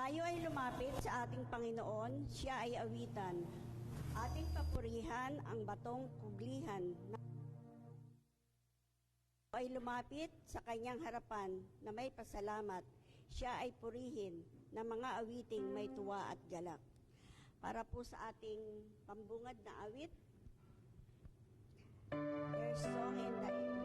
Tayo ay lumapit sa ating Panginoon, siya ay awitan. Ating papurihan ang batong kuglihan. Ay lumapit sa kanyang harapan na may pasalamat. Siya ay purihin ng mga awiting may tuwa at galak. Para po sa ating pambungad na awit, There's Song in the Air.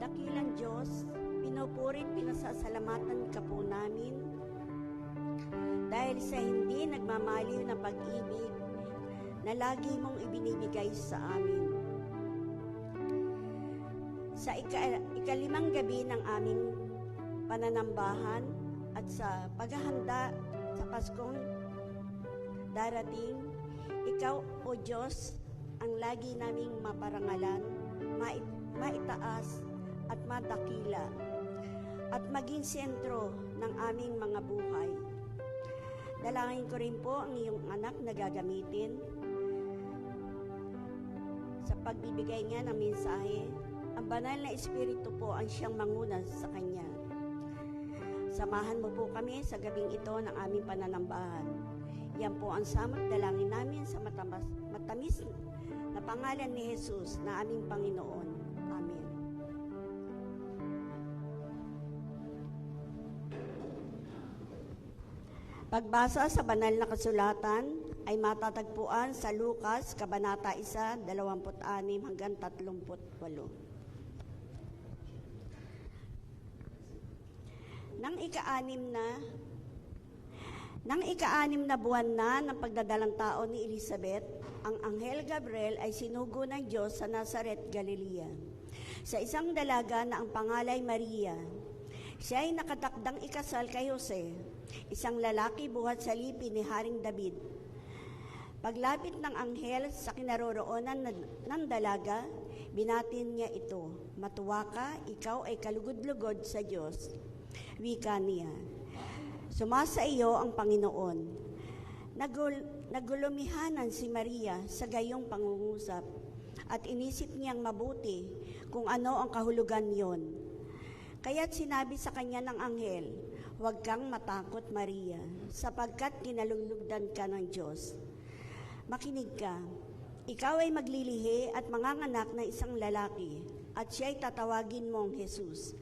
Dakilang Diyos, pinupuri't pinasasalamatan ka po namin dahil sa hindi nagmamaliw na pag-ibig na lagi mong ibinibigay sa amin. Sa ikalimang gabi ng aming pananambahan at sa paghahanda sa Paskong darating, Ikaw, O Diyos, ang lagi naming maparangalan, maitaas at madakila at maging sentro ng aming mga buhay. Dalangin ko rin po ang iyong anak na gagamitin sa pagbibigay niya ng mensahe. Ang banal na Espiritu po ang siyang manguna sa kanya. Samahan mo po kami sa gabing ito ng aming pananambahan. Yan po ang samot dalangin namin sa matamis na pangalan ni Jesus na aming Panginoon. Amen. Pagbasa sa banal na kasulatan ay matatagpuan sa Lucas, Kabanata 1, 26 hanggang 38. Nang ika-anim na buwan na ng pagdadalang tao ni Elizabeth, ang Anghel Gabriel ay sinugo ng Diyos sa Nazaret, Galilea, sa isang dalaga na ang pangalay Maria. Siya ay nakatakdang ikasal kay Jose, isang lalaki buhat sa lipi ni Haring David. Paglapit ng anghel sa kinaroroonan ng dalaga, binatin niya ito, "Matuwa ka, ikaw ay kalugod-lugod sa Diyos." Wika niya, "Sumasa iyo ang Panginoon." Nagulumihanan si Maria sa gayong pangungusap at inisip niyang mabuti kung ano ang kahulugan yon. Kaya't sinabi sa kanya ng anghel, Huwag kang matakot, Maria, sapagkat kinalulugdan ka ng Diyos. Makinig ka. Ikaw ay maglilihi at manganganak ng isang lalaki, at siya'y tatawagin mong Jesus.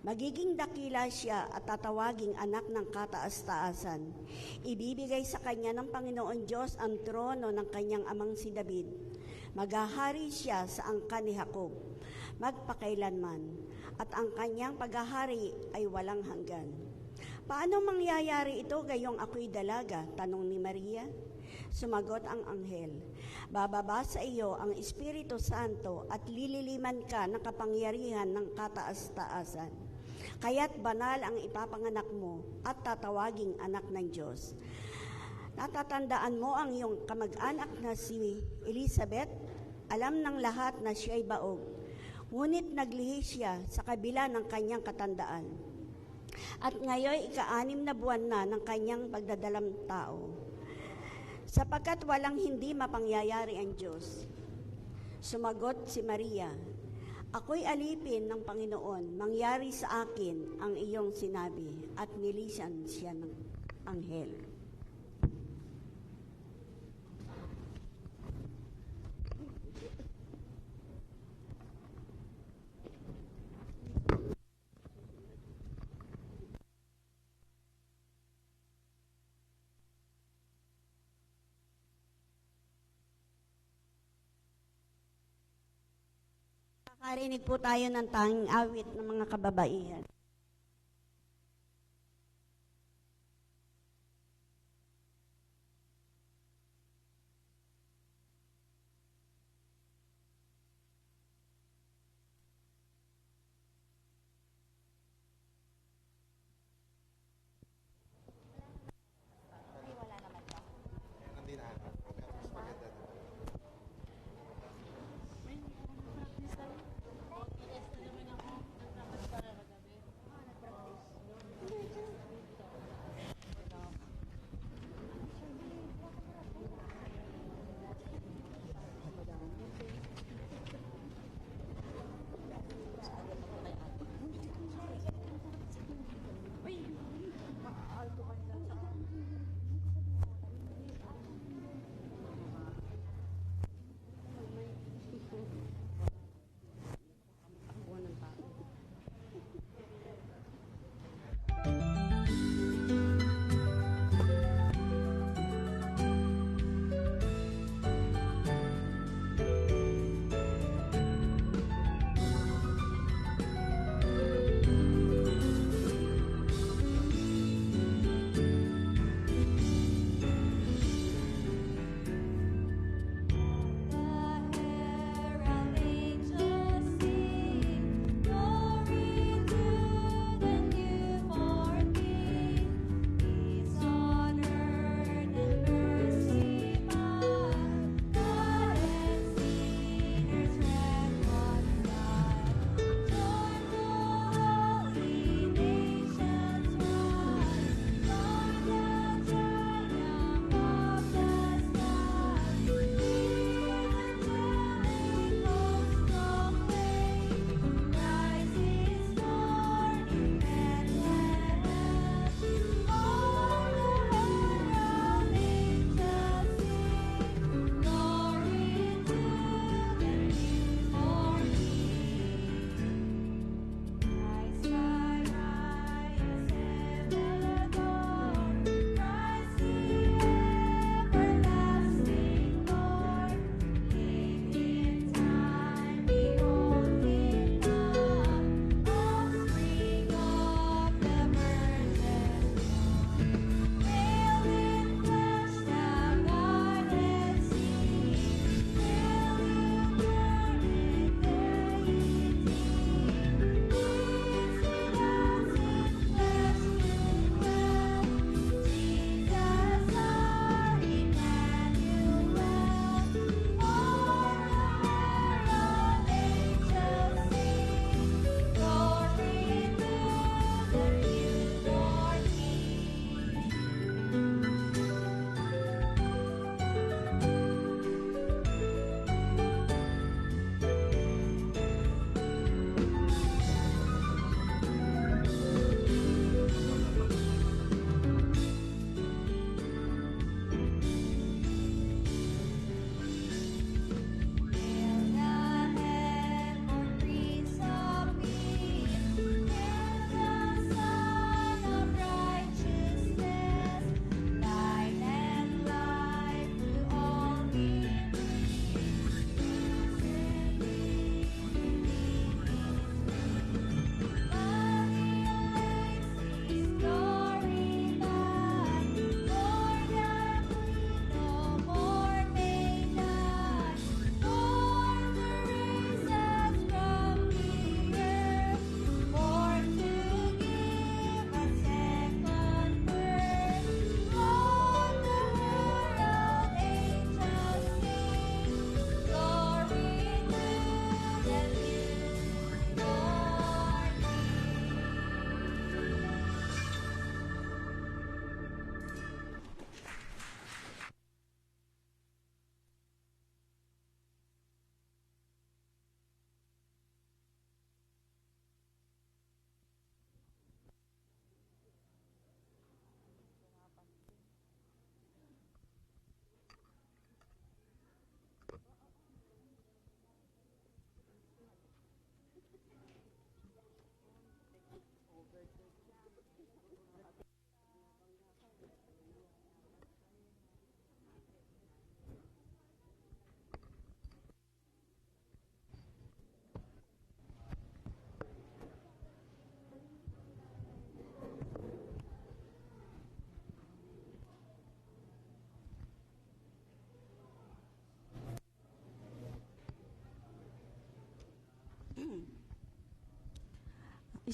Magiging dakila siya at tatawaging anak ng kataas-taasan. Ibibigay sa kanya ng Panginoon Diyos ang trono ng kanyang amang si David. Maghahari siya sa angkan ni Jacob, magpakailanman, at ang kanyang paghahari ay walang hanggan. Paano mangyayari ito gayong ako'y dalaga? Tanong ni Maria. Sumagot ang anghel, bababa sa iyo ang Espiritu Santo at lililiman ka ng kapangyarihan ng kataas-taasan. Kaya't banal ang ipapanganak mo at tatawaging anak ng Diyos. Natatandaan mo ang iyong kamag-anak na si Elizabeth? Alam ng lahat na siya'y baog, ngunit naglihi siya sa kabila ng kanyang katandaan. At ngayon, ika-6 na buwan na ng kanyang pagdadalang tao. Sapagkat walang hindi mapangyayari ang Diyos. Sumagot si Maria, ako'y alipin ng Panginoon, mangyari sa akin ang iyong sinabi, at nilisan siya ng anghel. Nakarinig po tayo ng tanging awit ng mga kababaihan.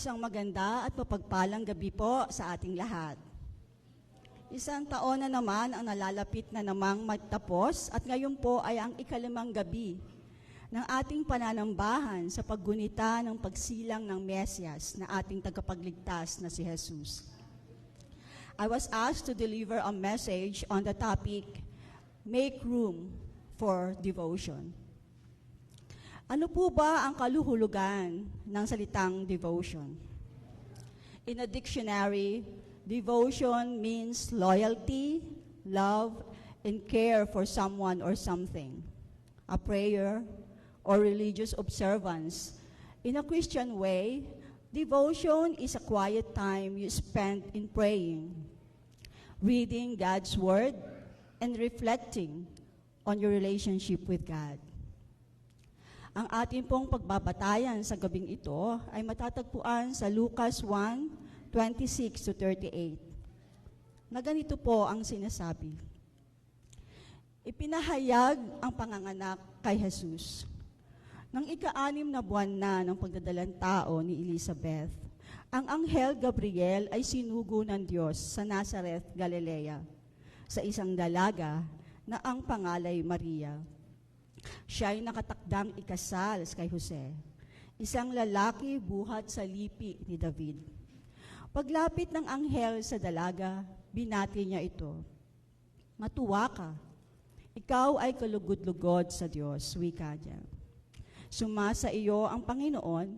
Isang maganda at mapagpalang gabi po sa ating lahat. Isang taon na naman ang nalalapit na namang magtapos at ngayon po ay ang ikalimang gabi ng ating pananambahan sa paggunita ng pagsilang ng Mesyas na ating tagapagligtas na si Jesus. I was asked to deliver a message on the topic, Make Room for Devotion. Ano po ba ang kaluhulugan ng salitang devotion? In a dictionary, devotion means loyalty, love, and care for someone or something, a prayer or religious observance. In a Christian way, devotion is a quiet time you spend in praying, reading God's Word, and reflecting on your relationship with God. Ang ating pong pagbabatayan sa gabing ito ay matatagpuan sa Lucas 1:26-38. Na ganito po ang sinasabi. Ipinahayag ang panganganak kay Jesus. Nang ika-6 na buwan na ng pagdadalang tao ni Elizabeth, ang anghel Gabriel ay sinugo ng Diyos sa Nazareth, Galilea, sa isang dalaga na ang pangalay Maria. Siya ay nakatakdang ikasal kay Jose, isang lalaki buhat sa lipi ni David. Paglapit ng anghel sa dalaga, binati niya ito. Matuwa ka, ikaw ay kalugod-lugod sa Diyos, wika niya. Sumasa iyo ang Panginoon.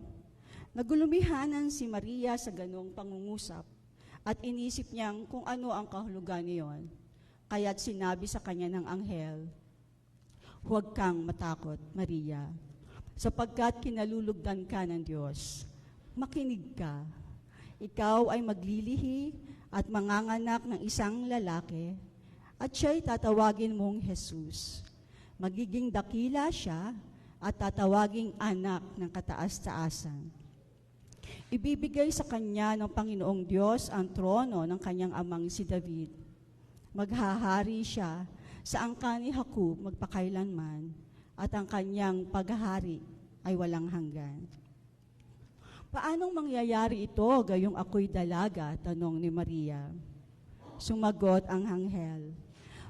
Nagulumihanan si Maria sa ganong pangungusap at inisip niyang kung ano ang kahulugan niyon. Kaya't sinabi sa kanya ng anghel, huwag kang matakot, Maria, sapagkat kinalulugdan ka ng Diyos. Makinig ka. Ikaw ay maglilihi at manganganak ng isang lalaki, at siya'y tatawagin mong Jesus. Magiging dakila siya at tatawaging anak ng kataas-taasan. Ibibigay sa kanya ng Panginoong Diyos ang trono ng kanyang amang si David. Maghahari siya sa angkan ni Jacob magpakailanman, at ang kanyang paghahari ay walang hanggan. Paanong mangyayari ito gayong ako'y dalaga? Tanong ni Maria. Sumagot ang anghel,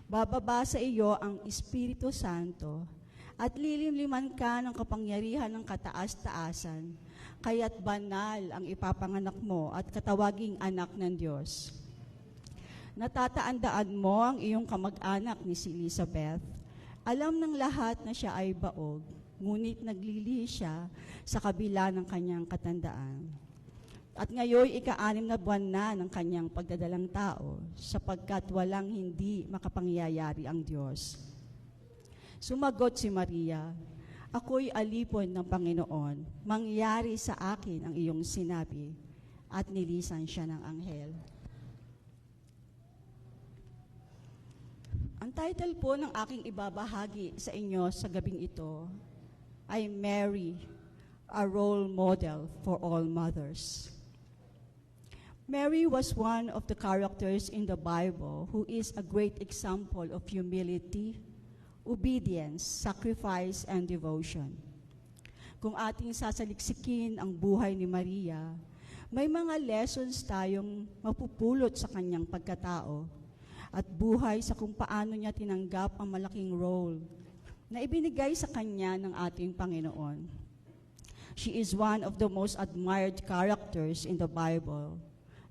bababa sa iyo ang Espiritu Santo at lilimliman ka ng kapangyarihan ng kataas-taasan, kaya't banal ang ipapanganak mo at katawaging anak ng Diyos. Natataandaan mo ang iyong kamag-anak ni si Elizabeth. Alam ng lahat na siya ay baog, ngunit naglilihi siya sa kabila ng kanyang katandaan. At ngayon, ika-6 na buwan na ng kanyang pagdadalang tao, sapagkat walang hindi makapangyayari ang Diyos. Sumagot si Maria, ako'y alipon ng Panginoon, mangyari sa akin ang iyong sinabi, at nilisan siya ng anghel. Ang title po ng aking ibabahagi sa inyo sa gabing ito ay Mary, a Role Model for All Mothers. Mary was one of the characters in the Bible who is a great example of humility, obedience, sacrifice, and devotion. Kung ating sasaliksikin ang buhay ni Maria, may mga lessons tayong mapupulot sa kanyang pagkatao at buhay sa kung paano niya tinanggap ang malaking role na ibinigay sa kanya ng ating Panginoon. She is one of the most admired characters in the Bible,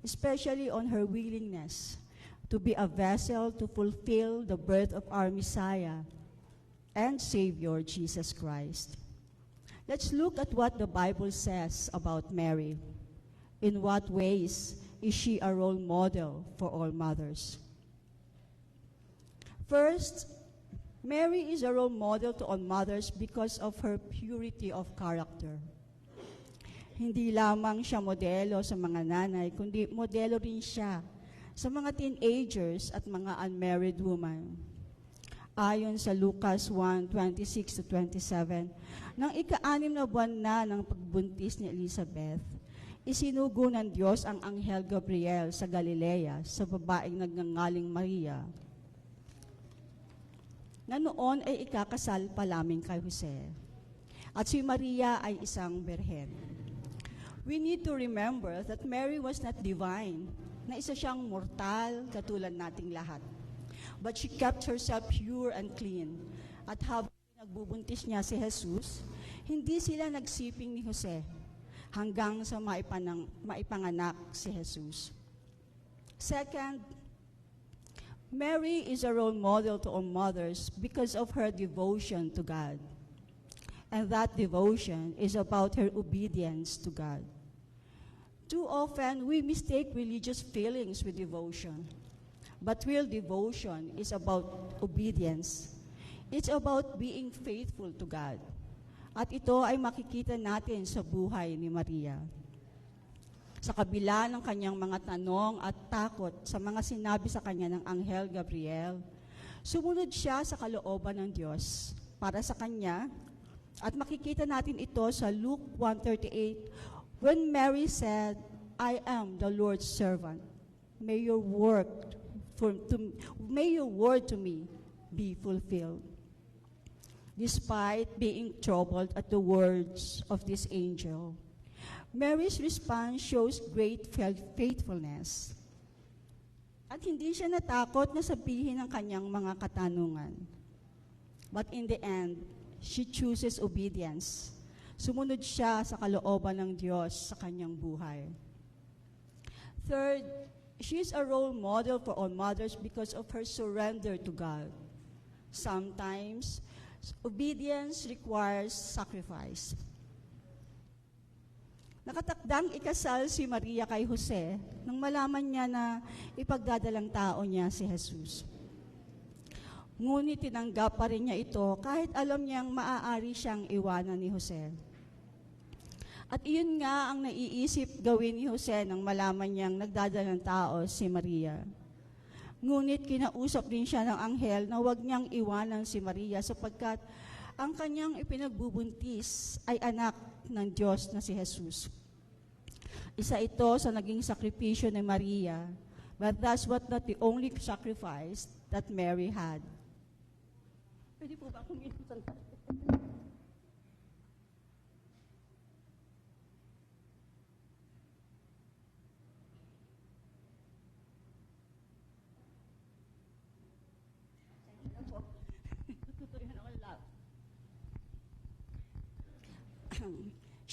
especially on her willingness to be a vessel to fulfill the birth of our Messiah and Savior, Jesus Christ. Let's look at what the Bible says about Mary. In what ways is she a role model for all mothers? First, Mary is a role model to all mothers because of her purity of character. Hindi lamang siya modelo sa mga nanay, kundi modelo rin siya sa mga teenagers at mga unmarried women. Ayon sa Lucas 1:26-27, nang ika-6 na buwan na ng pagbuntis ni Elizabeth, isinugo ng Diyos ang anghel Gabriel sa Galilea sa babaeng nagngangaling Maria, na noon ay ikakasal pa lamang kay Jose. At si Maria ay isang berhen. We need to remember that Mary was not divine, na isa siyang mortal katulad nating lahat. But she kept herself pure and clean. At habang nagbubuntis niya si Jesus, hindi sila nagsiping ni Jose hanggang sa maipanganak si Jesus. Second, Mary is a role model to all mothers because of her devotion to God. And that devotion is about her obedience to God. Too often, we mistake religious feelings with devotion. But real devotion is about obedience. It's about being faithful to God. At ito ay makikita natin sa buhay ni Maria. Sa kabila ng kanyang mga tanong at takot sa mga sinabi sa kanya ng Anghel Gabriel, sumunod siya sa kalooban ng Diyos para sa kanya. At makikita natin ito sa Luke 1:38, when Mary said, I am the Lord's servant. May your word to me be fulfilled. Despite being troubled at the words of this angel, Mary's response shows great faithfulness. At hindi siya natakot na sabihin ang kanyang mga katanungan. But in the end, she chooses obedience. Sumunod siya sa kalooban ng Diyos sa kanyang buhay. Third, she is a role model for all mothers because of her surrender to God. Sometimes, obedience requires sacrifice. Nakatakdang ikasal si Maria kay Jose nang malaman niya na ipagdadalang tao niya si Jesus. Ngunit tinanggap pa rin niya ito kahit alam niyang maaari siyang iwanan ni Jose. At iyon nga ang naiisip gawin ni Jose nang malaman niyang nagdadalang tao si Maria. Ngunit kinausap din siya ng anghel na huwag niyang iwanan si Maria sapagkat ang kanyang ipinagbubuntis ay anak ng Diyos na si Jesus. Isa ito sa naging sakripisyo ni Maria, but that was not the only sacrifice that Mary had. Pwede po ba akong inusan?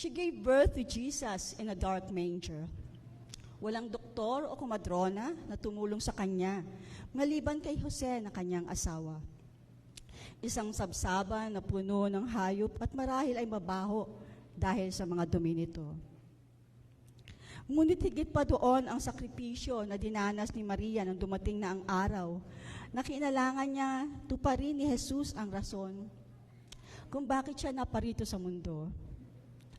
She gave birth to Jesus in a dark manger. Walang doktor o kumadrona na tumulong sa kanya, maliban kay Jose na kanyang asawa. Isang sabsaban na puno ng hayop at marahil ay mabaho dahil sa mga dumi nito. Ngunit higit pa doon ang sakripisyo na dinanas ni Maria nang dumating na ang araw na kinailangan niya tuparin ni Jesus ang rason kung bakit siya naparito sa mundo.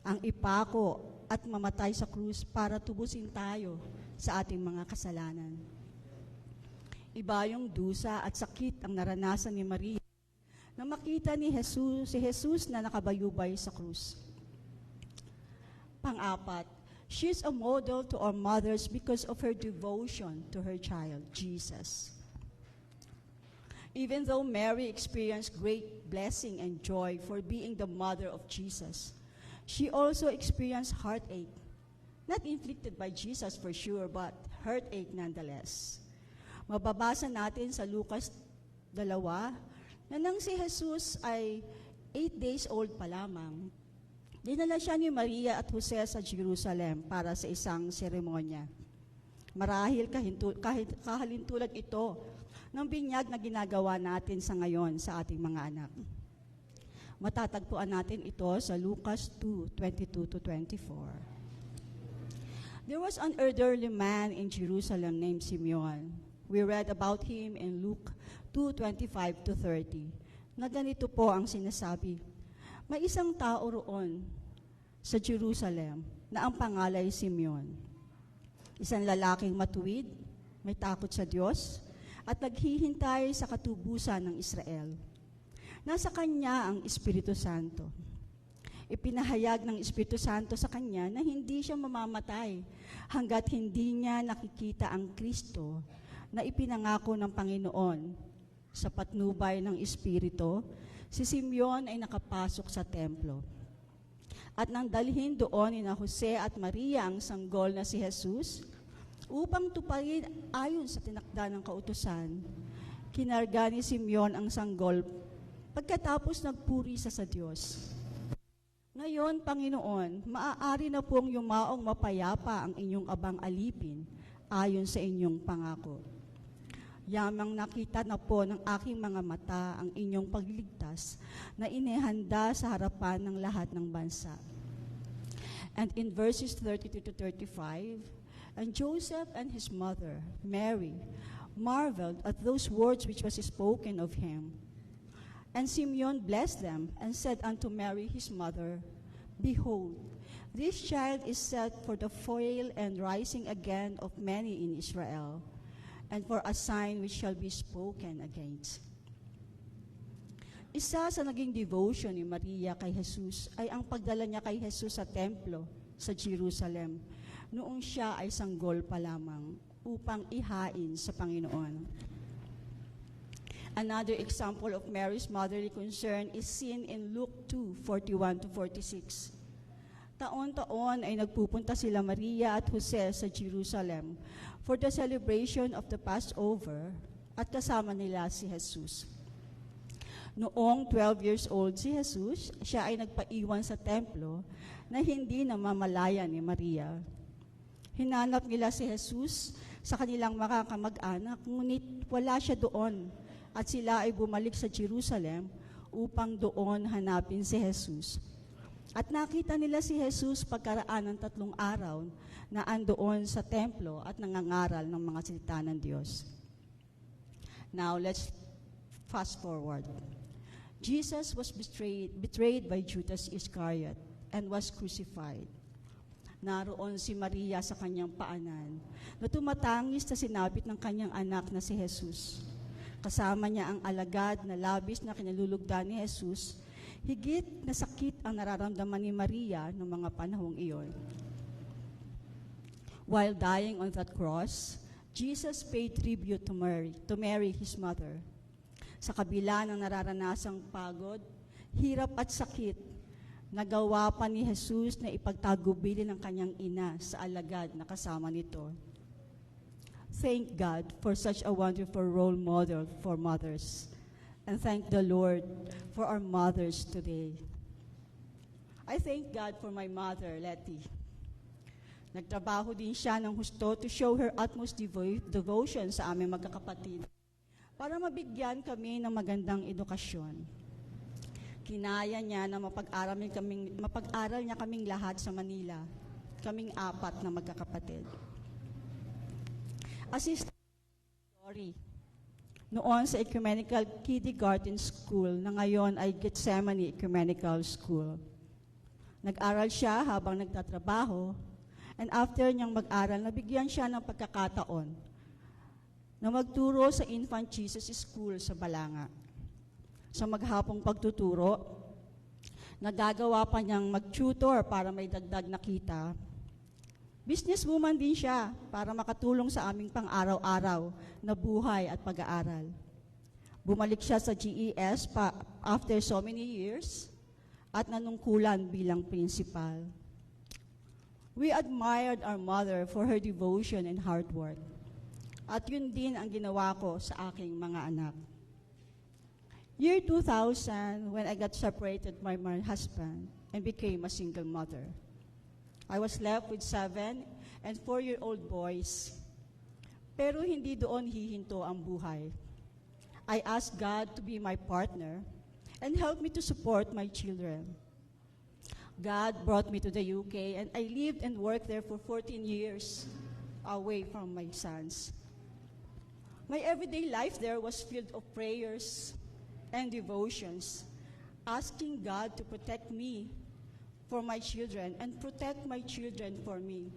Ang ipako at mamatay sa krus para tubusin tayo sa ating mga kasalanan. Iba yung dusa at sakit ang naranasan ni Maria na makita ni si Jesus na nakabayubay sa krus. Pang-apat, she is a model to our mothers because of her devotion to her child, Jesus. Even though Mary experienced great blessing and joy for being the mother of Jesus, she also experienced heartache, not inflicted by Jesus for sure, but heartache nonetheless. Mababasa natin sa Lucas 2 na nang si Jesus ay 8 days old pa lamang, dinala siya ni Maria at Jose sa Jerusalem para sa isang seremonya. Marahil kahalintulad ito ng binyag na ginagawa natin sa ngayon sa ating mga anak. Matatagpuan natin ito sa Lucas 2:22-24. There was an elderly man in Jerusalem named Simeon. We read about him in Luke 2:25-30. Na ganito po ang sinasabi, may isang tao roon sa Jerusalem na ang pangalan ay Simeon. Isang lalaking matuwid, may takot sa Diyos, at naghihintay sa katubusan ng Israel. Nasa kanya ang Espiritu Santo. Ipinahayag ng Espiritu Santo sa kanya na hindi siya mamamatay hanggat hindi niya nakikita ang Kristo na ipinangako ng Panginoon. Sa patnubay ng Espiritu, si Simeon ay nakapasok sa templo. At nang dalhin doon ni na Jose at Maria ang sanggol na si Jesus, upang tuparin ayon sa tinakda ng kautusan, kinarga ni Simeon ang sanggol pagkatapos nagpuri sa Diyos. Ngayon, Panginoon, maaari na pong yumaong mapayapa ang inyong abang alipin ayon sa inyong pangako. Yamang nakita na po ng aking mga mata ang inyong pagliligtas na inihanda sa harapan ng lahat ng bansa. And in verses 32 to 35, and Joseph and his mother, Mary, marveled at those words which was spoken of him. And Simeon blessed them and said unto Mary his mother, Behold, this child is set for the fall and rising again of many in Israel, and for a sign which shall be spoken against. Isa sa naging devotion ni Maria kay Jesus ay ang pagdala niya kay Jesus sa templo sa Jerusalem noong siya ay sanggol pa lamang upang ihain sa Panginoon. Another example of Mary's motherly concern is seen in Luke 2:41 to 46. Taon-taon ay nagpupunta sila Maria at Jose sa Jerusalem for the celebration of the Passover at kasama nila si Jesus. Noong 12 years old si Jesus, siya ay nagpaiwan sa templo na hindi namamalayan ni Maria. Hinanap nila si Jesus sa kanilang mga kamag-anak, ngunit wala siya doon at sila ay bumalik sa Jerusalem upang doon hanapin si Jesus. At nakita nila si Jesus pagkaraan ng 3 araw na andoon sa templo at nangangaral ng mga salita ng Diyos. Now, let's fast forward. Jesus was betrayed by Judas Iscariot and was crucified. Naroon si Maria sa kanyang paanan na tumatangis na sinapit ng kanyang anak na si Jesus. Kasama niya ang alagad na labis na kinalulugdan ni Jesus. Higit na sakit ang nararamdaman ni Maria noong mga panahong iyon. While dying on that cross, Jesus paid tribute to Mary, his mother. Sa kabila ng nararanasang pagod, hirap at sakit, nagawa pa ni Jesus na ipagtagubilin ng kanyang ina sa alagad na kasama nito. Thank God for such a wonderful role model for mothers. And thank the Lord for our mothers today. I thank God for my mother, Letty. Nagtrabaho din siya ng husto to show her utmost devotion sa aming magkakapatid para mabigyan kami ng magandang edukasyon. Kinaya niya na mapag-aral niya kaming lahat sa Manila, kaming 4 na magkakapatid. Assistant story. Noon sa Ecumenical Kindergarten School na ngayon ay Gethsemane Ecumenical School. Nag-aral siya habang nagtatrabaho, and after niyang mag-aral, nabigyan siya ng pagkakataon na magturo sa Infant Jesus School sa Balanga. Sa maghapong pagtuturo, nagagawa pa niyang mag-tutor para may dagdag na kita. Businesswoman din siya para makatulong sa aming pang-araw-araw na buhay at pag-aaral. Bumalik siya sa GES after so many years at nanungkulan bilang principal. We admired our mother for her devotion and hard work. At yun din ang ginawa ko sa aking mga anak. Year 2000, when I got separated from my husband and became a single mother, I was left with 7 and 4-year-old boys. Pero hindi doon hihinto ang buhay. I asked God to be my partner and help me to support my children. God brought me to the UK and I lived and worked there for 14 years away from my sons. My everyday life there was filled of prayers and devotions, asking God to protect me for my children and protect my children for me.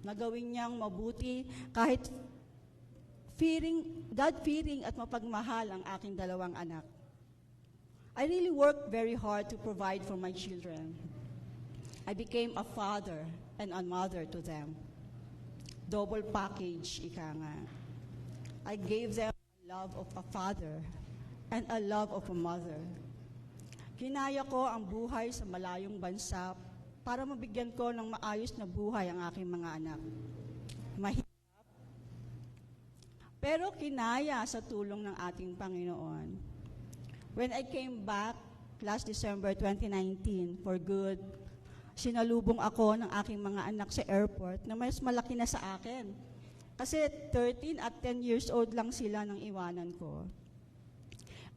Nagawin niyang mabuti kahit God-fearing at mapagmahal ang aking 2 anak. I really worked very hard to provide for my children. I became a father and a mother to them. Double package, ika nga. I gave them a love of a father and a love of a mother. Kinaya ko ang buhay sa malayong bansa para mabigyan ko ng maayos na buhay ang aking mga anak. Mahirap, pero kinaya sa tulong ng ating Panginoon. When I came back last December 2019 for good, sinalubong ako ng aking mga anak sa airport na mas malaki na sa akin. Kasi 13 at 10 years old lang sila nang iwanan ko.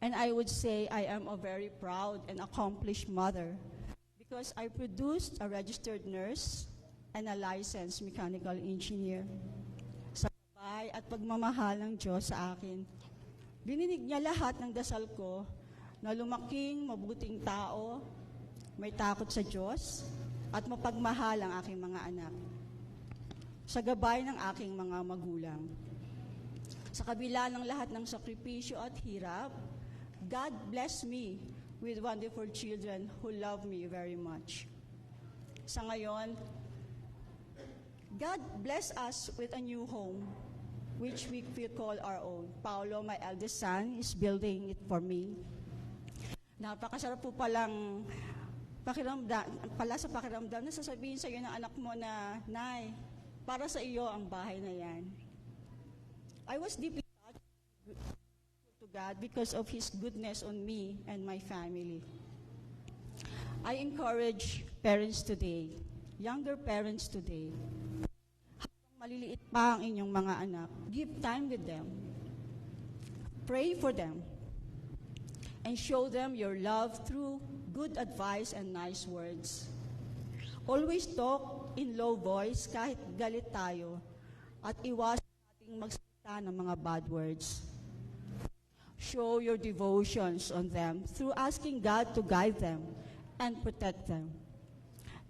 And I would say I am a very proud and accomplished mother because I produced a registered nurse and a licensed mechanical engineer. Sa gabay at pagmamahal ng Diyos sa akin, dininig niya lahat ng dasal ko na lumaking mabuting tao, may takot sa Diyos, at mapagmahal ang aking mga anak. Sa gabay ng aking mga magulang. Sa kabila ng lahat ng sakripisyo at hirap, God bless me with wonderful children who love me very much. Sa ngayon, God bless us with a new home, which we call our own. Paolo, my eldest son, is building it for me. Napakasarap po palang pakiramdam na sasabihin sa iyo ng anak mo na, Nay, para sa iyo ang bahay na yan. I was deeply touched to God because of His goodness on me and my family. I encourage parents today, younger parents today, habang maliliit pa ang inyong mga anak, give time with them. Pray for them. And show them your love through good advice and nice words. Always talk in low voice kahit galit tayo at iwasan nating magsalita ng mga bad words. Show your devotions on them through asking God to guide them and protect them.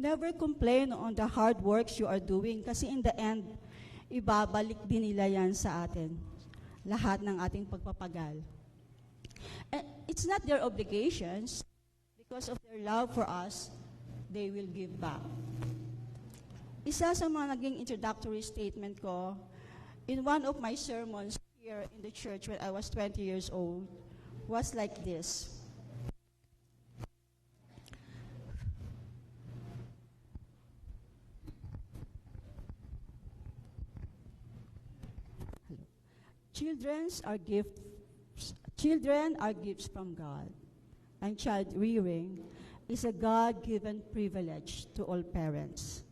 Never complain on the hard works you are doing kasi in the end, ibabalik din nila yan sa atin. Lahat ng ating pagpapagal. And it's not their obligations. Because of their love for us, they will give back. Isa sa mga naging introductory statement ko, in one of my sermons here in the church when I was 20 years old, was like this. Children are gifts from God. And child rearing is a God-given privilege to all parents.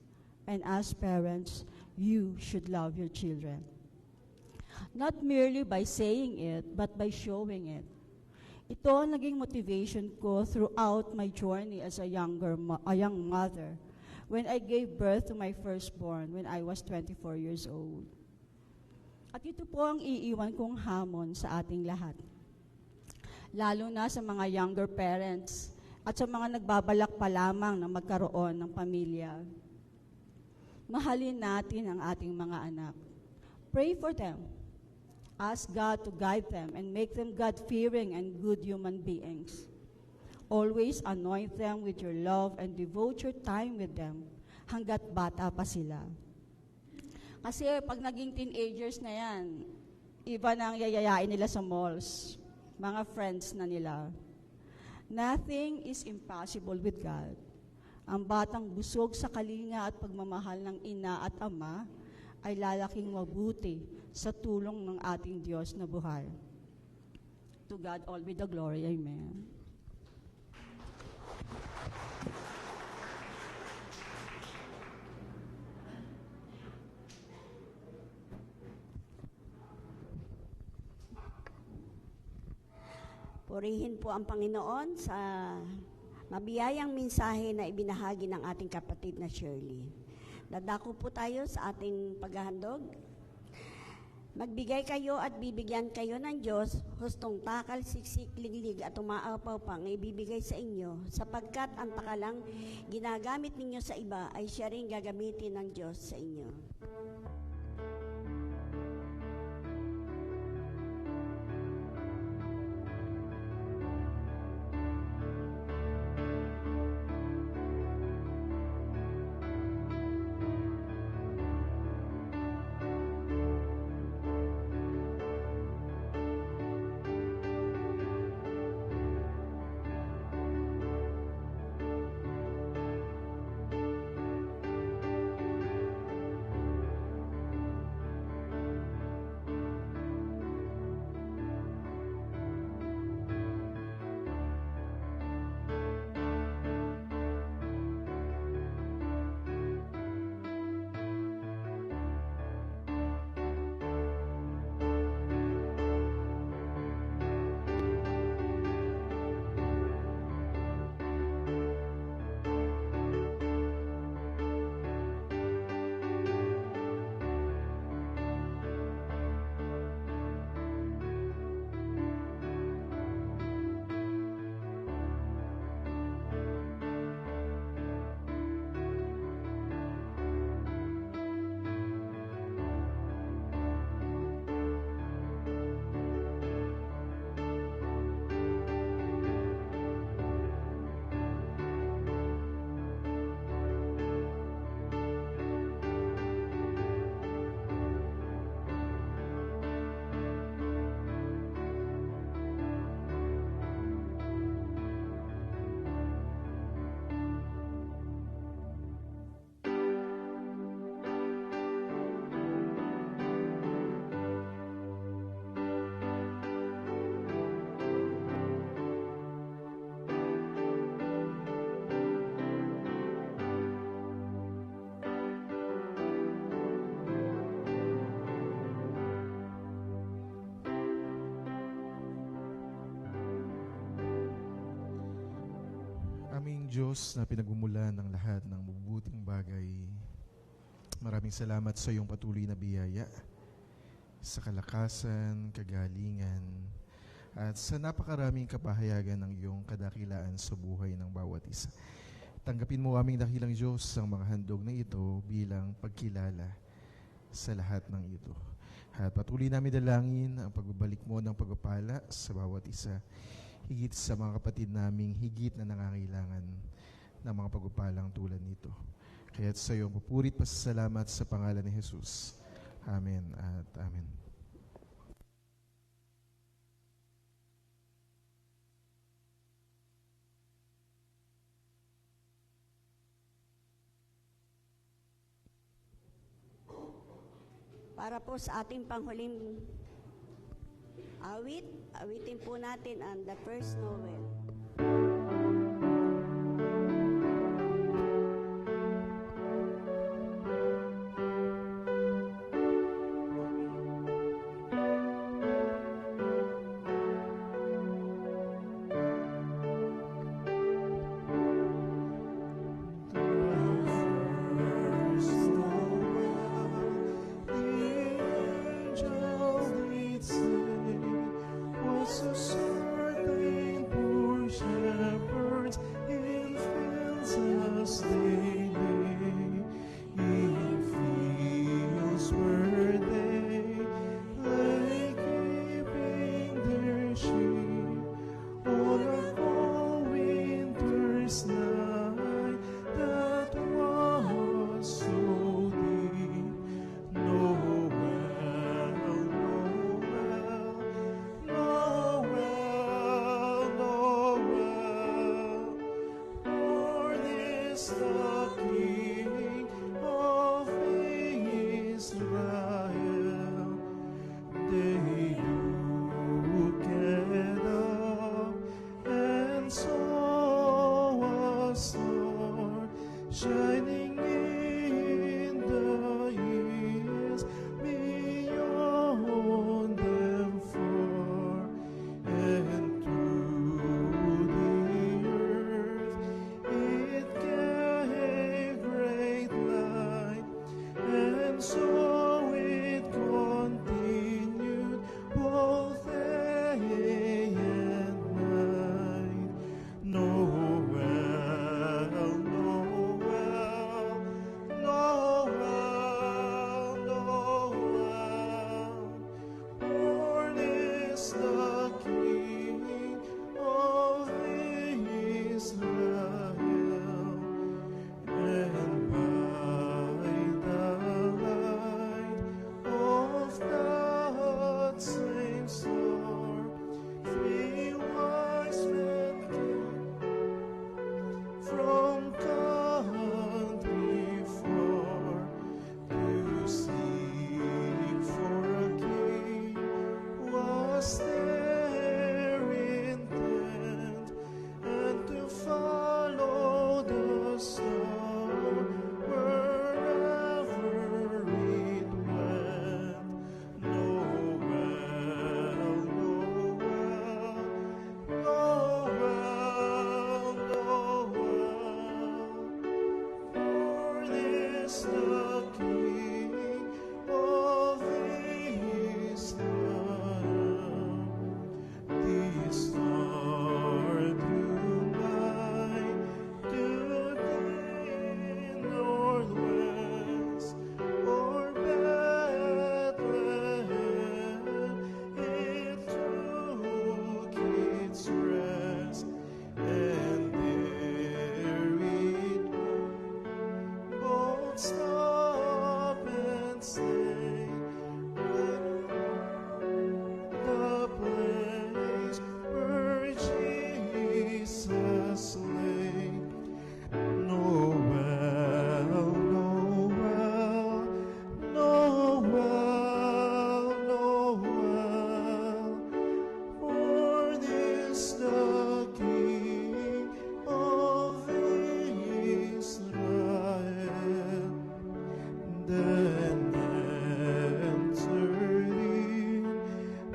And as parents, you should love your children. Not merely by saying it, but by showing it. Ito ang naging motivation ko throughout my journey as a young mother when I gave birth to my firstborn when I was 24 years old. At ito po ang iiwan kong hamon sa ating lahat. Lalo na sa mga younger parents at sa mga nagbabalak pa lamang na magkaroon ng pamilya. Mahalin natin ang ating mga anak. Pray for them. Ask God to guide them and make them God-fearing and good human beings. Always anoint them with your love and devote your time with them hanggat bata pa sila. Kasi pag naging teenagers na yan, iba na ang yayayain nila sa malls. Mga friends na nila. Nothing is impossible with God. Ang batang busog sa kalinga at pagmamahal ng ina at ama ay lalaking mabuti sa tulong ng ating Diyos na buhay. To God all be the glory. Amen. Purihin po ang Panginoon sa mabiyayang mensahe na ibinahagi ng ating kapatid na Shirley. Dadako po tayo sa ating paghahandog. Magbigay kayo at bibigyan kayo ng Diyos, hustong takal, siksik, liglig at umaapaw pang ibibigay sa inyo, sapagkat ang takalang ginagamit ninyo sa iba ay siya rin gagamitin ng Diyos sa inyo. Diyos na pinagmumulan ng lahat ng mabubuting bagay, maraming salamat sa iyong patuloy na biyaya, sa kalakasan, kagalingan, at sa napakaraming kapahayagan ng iyong kadakilaan sa buhay ng bawat isa. Tanggapin mo aming dakilang Diyos ang mga handog na ito bilang pagkilala sa lahat ng ito. At patuloy namin dalangin ang pagbabalik mo ng pagpapala sa bawat isa, higit sa mga kapatid naming higit na nangangailangan ng mga pagpapalang tulad nito. Kaya't sa iyo pupurit pasasalamat sa pangalan ni Jesus. Amen at amen. Para po sa ating panghuling awitin po natin ang The First Noel.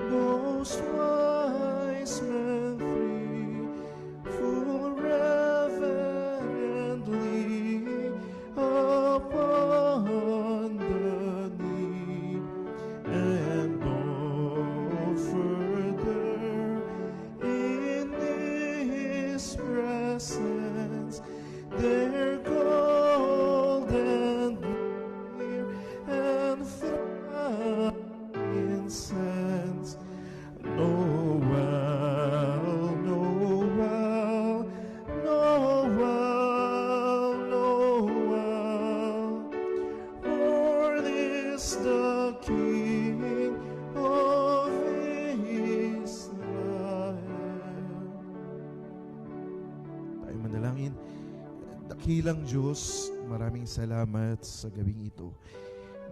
Most wise men three, full manalangin. Dakilang Diyos, maraming salamat sa gabing ito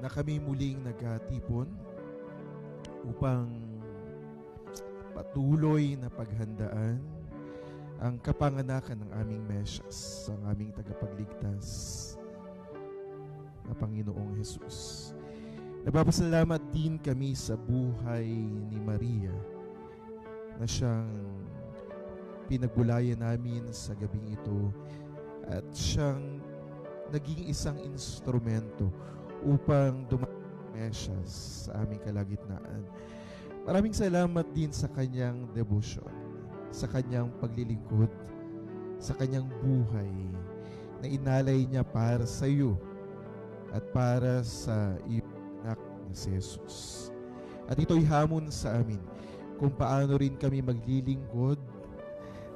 na kami muling nagkatipon upang patuloy na paghandaan ang kapanganakan ng aming Mesyas, ang aming tagapagligtas na Panginoong Jesus. Nagpapasalamat din kami sa buhay ni Maria na siyang pinagbulayan namin sa gabing ito at siyang naging isang instrumento upang dumating ang Mesyas sa aming kalagitnaan. Maraming salamat din sa kanyang devotion, sa kanyang paglilingkod, sa kanyang buhay na inalay niya para sa iyo at para sa iyong anak na si Jesus. At ito'y hamon sa amin kung paano rin kami maglilingkod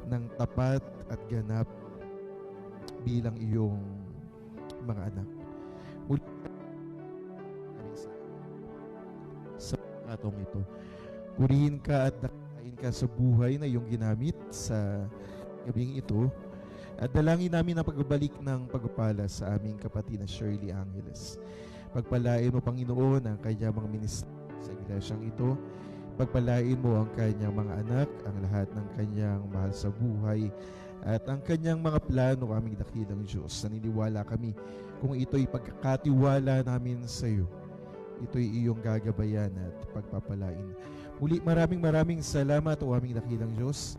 ng tapat at ganap bilang iyong mga anak. Muli sa atong ito, purihin ka at dakain ka sa buhay na iyong ginamit sa gabing ito at dalangin namin ang pagbabalik ng pagpapala sa aming kapatid na Shirley Angeles. Pagpalain mo, Panginoon, ang kanyang mga ministro sa iglesyang ito. Pagpalain mo ang kanyang mga anak, ang lahat ng kanyang mahal sa buhay, at ang kanyang mga plano, aming dakilang Diyos. Naniniwala kami kung ito'y pagkakatiwala namin sa iyo. Ito'y iyong gagabayan at pagpapalain. Muli, maraming salamat, o aming dakilang Diyos.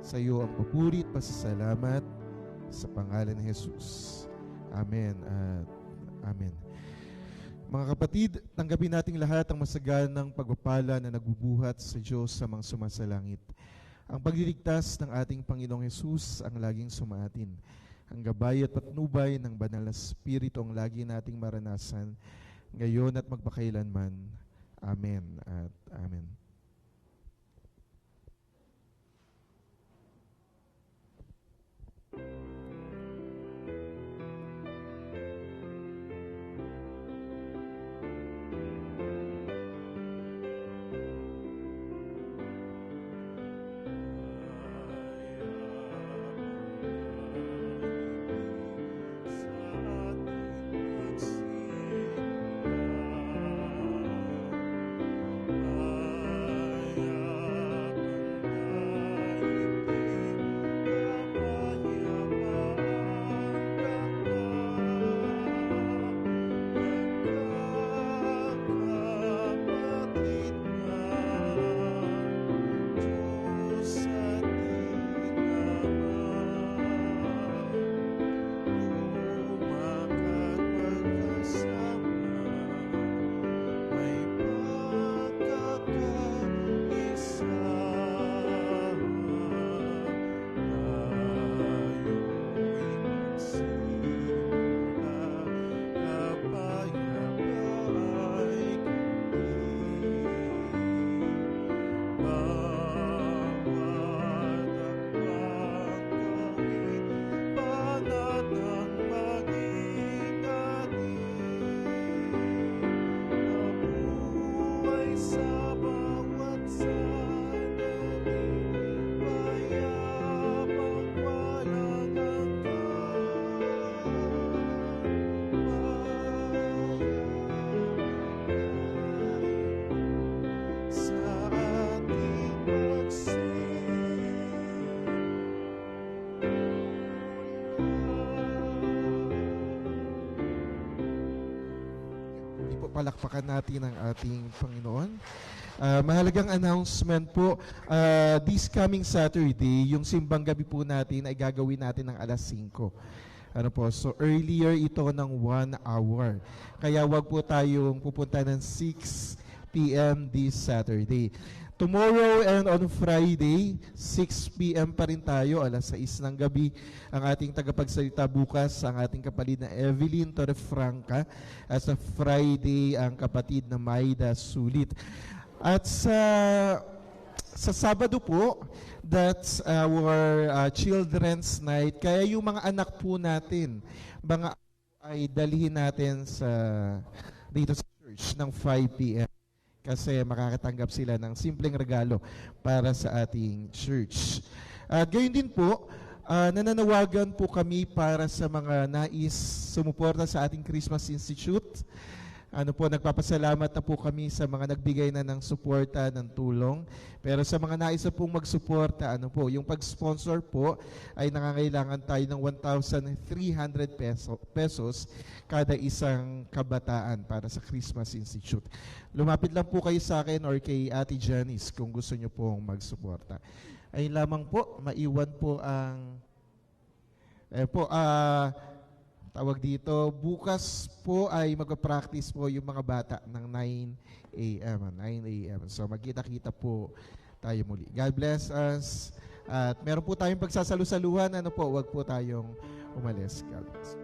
Sa iyo ang papuri at pasasalamat sa pangalan ni Jesus. Amen at amen. Mga kapatid, tanggapin nating lahat ang masaganang pagpapala na nagbubuhat sa Diyos sa mga sumasalangit. Ang pagliligtas ng ating Panginoong Jesus ang laging sumaatin. Ang gabay at patnubay ng Banal na Espiritu ang lagi nating maranasan ngayon at magpakailanman. Amen at amen. Palakpakan natin ang ating Panginoon. Mahalagang announcement po, this coming Saturday, yung simbang gabi po natin ay gagawin natin ng alas 5. Ano po, so earlier ito ng 1 hour. Kaya wag po tayong pupunta ng 6 p.m. this Saturday. Tomorrow and on Friday, 6 p.m. pa rin tayo, alas 6 ng gabi. Ang ating tagapagsalita bukas, ang ating kapatid na Evelyn Torrefranca. At sa Friday, ang kapatid na Maida Sulit. At sa Sabado po, that's our Children's Night. Kaya yung mga anak po natin, mga ay dalhin natin dito sa church ng 5 p.m. Kasi makakatanggap sila ng simpleng regalo para sa ating church. At gayon din po, nananawagan po kami para sa mga nais sumuporta sa ating Christmas Institute. Nagpapasalamat na po kami sa mga nagbigay na ng suporta, ng tulong. Pero sa mga nais na pong magsuporta, yung pag-sponsor po ay nangangailangan tayo ng 1,300 pesos kada isang kabataan para sa Christmas Institute. Lumapit lang po kayo sa akin or kay Ate Janice kung gusto nyo pong magsuporta. Ayun lamang po, maiwan po ang tawag dito, bukas po ay mag-practice po yung mga bata ng 9 a.m. So magkita-kita po tayo muli. God bless us. At meron po tayong pagsasalu-saluhan. Wag po tayong umalis. God bless.